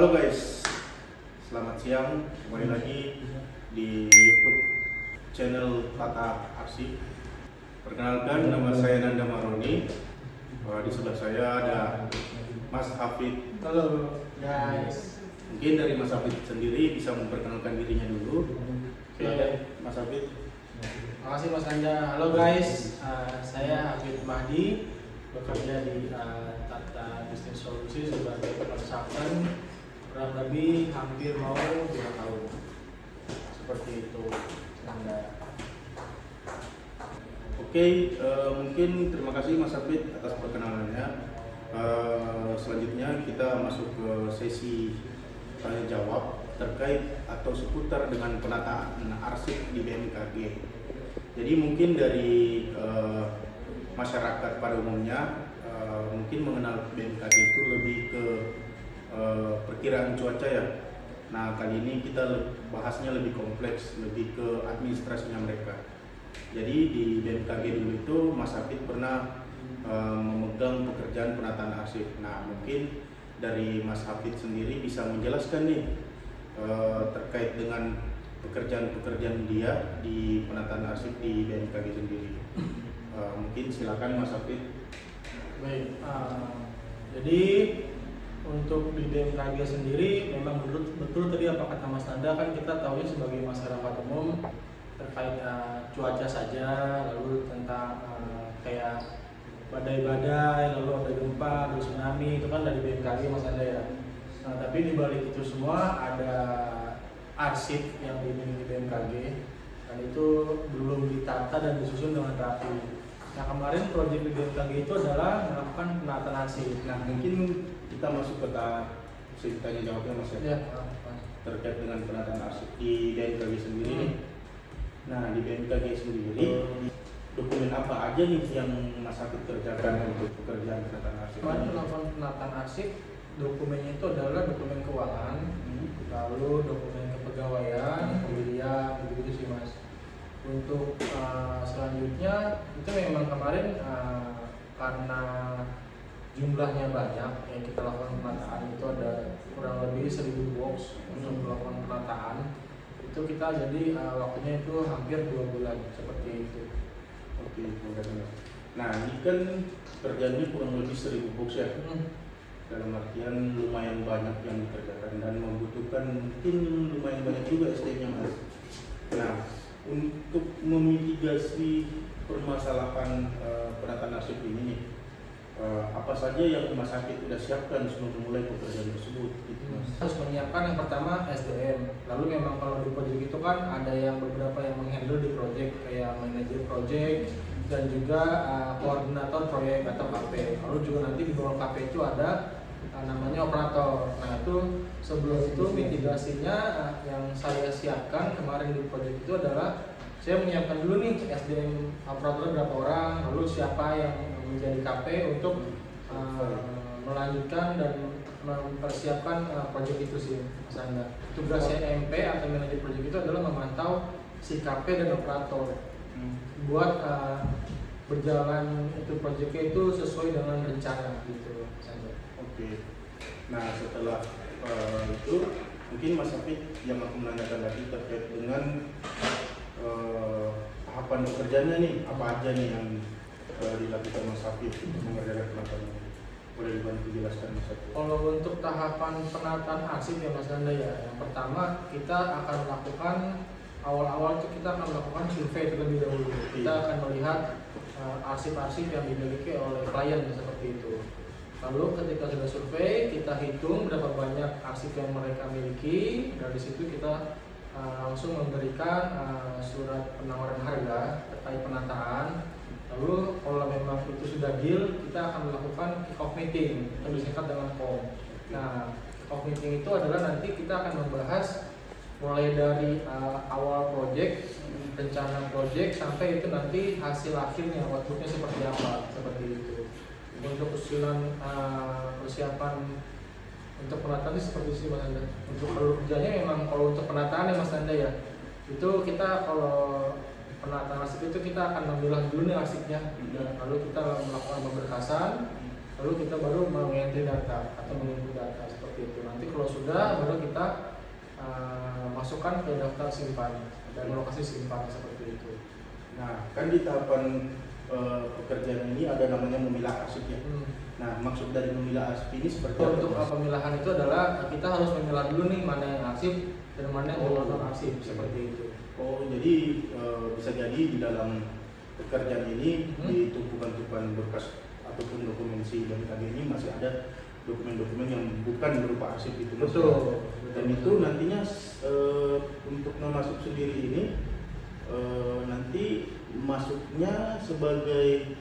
Halo guys, selamat siang. Kembali lagi di YouTube channel Tata Arsip. Perkenalkan, nama saya Nanda Maroni. Di sebelah saya ada Mas Hafid. Halo guys. Mungkin dari Mas Hafid sendiri bisa memperkenalkan dirinya dulu. Oke, Mas Hafid. Terima kasih Mas Nanda. Halo guys, saya Hafid Mahdi, bekerja di Tata Business Solution sebagai konsultan kurang lebih hampir mau 2 tahun. Seperti itu, Nanda. Oke, mungkin terima kasih Mas Hafid atas perkenalannya. Selanjutnya kita masuk ke sesi tanya jawab terkait atau seputar dengan penataan arsip di BMKG. Jadi mungkin dari masyarakat pada umumnya mungkin mengenal BMKG itu lebih ke perkiraan cuaca ya. Nah, kali ini kita bahasnya lebih kompleks, lebih ke administrasinya mereka. Jadi di BMKG dulu itu Mas Hafid pernah memegang pekerjaan penataan arsip. Nah, mungkin dari Mas Hafid sendiri bisa menjelaskan nih terkait dengan pekerjaan-pekerjaan dia di penataan arsip di BMKG sendiri. Mungkin silakan Mas Hafid. Baik, jadi untuk di BMKG sendiri memang betul tadi apa kata Mas Nanda, kan kita tahu sebagai masyarakat umum terkait cuaca saja, lalu tentang kayak badai-badai, lalu ada gempa, ada tsunami, itu kan dari BMKG Mas Nanda ya. Nah, tapi di balik itu semua ada arsip yang dimiliki BMKG dan itu belum ditata dan disusun dengan rapi. Nah, kemarin proyek di BMKG itu adalah melakukan penataan arsip. Nah, mungkin kita masuk ke tahap tanya jawabnya Mas ya. Terkait dengan penataan arsip di BMKG sendiri nih. Nah, di BMKG sendiri dokumen apa aja nih yang Mas Hafid kerjakan untuk pekerjaan penataan arsip? Kemarin melakukan penataan arsip, dokumennya itu adalah dokumen keuangan, lalu dokumen kepegawaian, pembelian, begitu sih Mas. Untuk selanjutnya itu memang kemarin karena jumlahnya banyak yang kita lakukan penataan, itu ada kurang lebih 1000 box untuk melakukan penataan. Itu kita jadi waktunya itu hampir 2 bulan seperti itu. Oke, nah ini kan kerjanya kurang lebih 1000 box ya. Dalam artian lumayan banyak yang dikerjakan dan membutuhkan mungkin lumayan banyak juga SDM-nya Mas. Nah, untuk memitigasi permasalahan penataan arsip ini nih, apa saja yang Mas Hafid sudah siapkan sebelum memulai pekerjaan tersebut gitu Mas? Harus menyiapkan yang pertama SDM. Lalu memang kalau di proyek itu kan ada yang beberapa yang menghandle di proyek, kayak manajer proyek dan juga koordinator proyek atau KP. Lalu juga nanti di bawah KP itu ada namanya operator. Nah, itu sebelum itu mitigasinya yang saya siapkan kemarin di proyek itu adalah saya menyiapkan dulu nih SDM operator berapa orang, lalu siapa yang menjadi KP untuk melanjutkan dan mempersiapkan proyek itu sih Mas Anda. Tugasnya MP atau manajer proyek itu adalah memantau si KP dan operator buat berjalan itu proyeknya itu sesuai dengan rencana gitu Mas Anda. Oke. Nah, setelah itu mungkin Mas Hafid yang akan menanyakan lagi terkait dengan tahapan pekerjaannya nih, apa aja nih yang dilakukan Mas Hafid untuk mengerjakan penataan ini? Boleh dibantu jelaskan Mas Hafid? Kalau untuk tahapan penataan arsip ya Mas Nanda ya, yang pertama kita akan melakukan awal-awal itu kita akan melakukan survei terlebih dahulu. Kita akan melihat arsip-arsip yang dimiliki oleh klien seperti itu. Lalu ketika sudah survei, kita hitung berapa banyak arsip yang mereka miliki. Dari situ kita langsung memberikan surat penawaran harga terkait penataan. Lalu kalau memang itu sudah deal, kita akan melakukan kick-off meeting yang disingkat dengan KOM. Nah, kick-off meeting itu adalah nanti kita akan membahas mulai dari awal project, rencana project, sampai itu nanti hasil akhirnya, outputnya seperti apa, seperti itu. Untuk usulan persiapan untuk penataan ini seperti itu Mas Anda. Untuk alur kerjanya memang kalau untuk penataan ya Mas Anda ya, itu kita kalau penataan arsip itu kita akan memilah dulu nih arsipnya, dan lalu kita melakukan pemberkasan, lalu kita baru mengentry data atau menginput data seperti itu. Nanti kalau sudah baru kita masukkan ke daftar simpan dan lokasi simpan seperti itu. Nah, kan di tahapan pekerjaan ini ada namanya memilah arsip ya. Nah, maksud dari memilah arsip ini seperti Untuk apa? pemilahan itu adalah kita harus memilah dulu nih mana yang arsip dan mana yang non arsip seperti itu. Oh, jadi bisa jadi di dalam pekerjaan ini di tumpukan-tumpukan berkas ataupun dokumentasi BMKG ini masih ada dokumen-dokumen yang bukan berupa arsip itu. Betul. Dan itu nantinya untuk memasuk sendiri ini nanti masuknya sebagai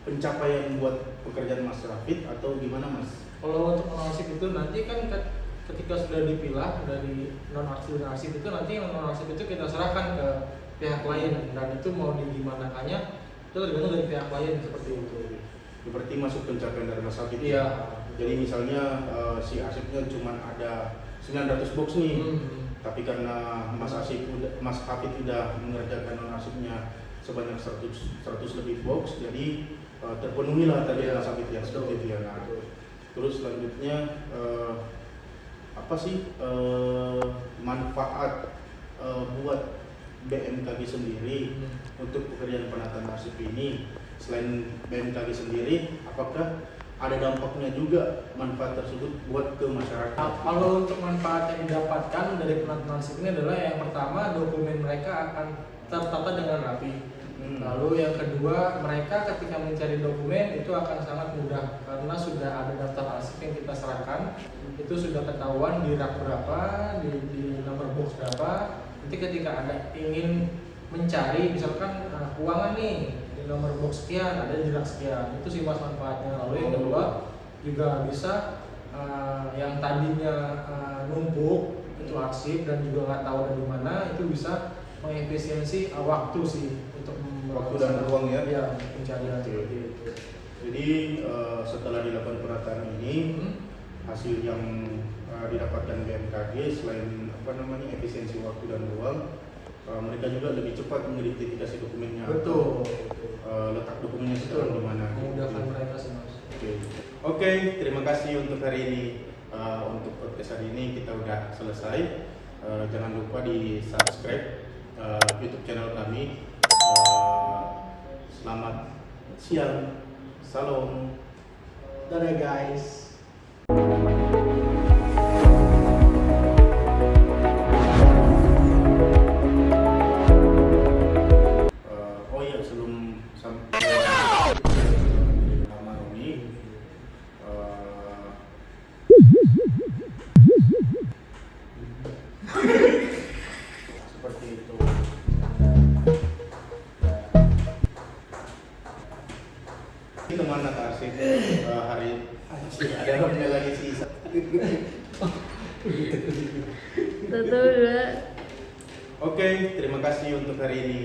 pencapaian buat pekerjaan Mas Rafid atau gimana Mas? Kalau untuk non arsip itu nanti kan ketika sudah dipilah dari non arsip dan arsip itu nanti yang non arsip itu kita serahkan ke pihak klien dan itu mau digimanakannya itu tergantung dari pihak klien seperti itu. Berarti masuk pencapaian dari Mas Rafid. Iya. Jadi misalnya si arsipnya cuma ada 900 box nih, tapi karena Mas Hafid udah mengerjakan non arsipnya sebanyak 100 lebih box, jadi terpenuhi lah tadi Mas Hafid ya, seperti itu ya. Nah, terus selanjutnya apa sih manfaat buat BMKG sendiri untuk pekerjaan penataan arsip ini? Selain BMKG sendiri, apakah ada dampaknya juga manfaat tersebut buat ke masyarakat? Kalau untuk manfaat yang didapatkan dari penataan arsip ini adalah yang pertama dokumen mereka akan tertata dengan rapi. Lalu yang kedua, mereka ketika mencari dokumen itu akan sangat mudah karena sudah ada daftar arsip yang kita serahkan, itu sudah ketahuan di rak berapa, di nomor box berapa. Nanti ketika ada ingin mencari misalkan keuangan nih di nomor box sekian, ada di rak sekian, itu sih mas manfaatnya. Lalu yang kedua juga bisa yang tadinya numpuk itu arsip dan juga nggak tahu dari mana, itu bisa mengefisiensi waktu sih untuk waktu dan ruang ya. Iya, pencarian seperti itu. Jadi setelah dilakukan penataan ini, hasil yang didapatkan BMKG selain efisiensi waktu dan ruang, mereka juga lebih cepat mengidentifikasi dokumennya. Betul. Letak dokumennya sekarang di mana? Memudahkan mereka sih mas. Oke, terima kasih untuk hari ini. Untuk podcast hari ini kita udah selesai. Jangan lupa di subscribe YouTube channel kami. Selamat siang, salam. Dadah guys. Oh iya, sebelum sampai nama Roni, seperti itu. Teman Nata Arsip hari ada Romnya lagi sisa. Betul. Oke, terima kasih untuk hari ini.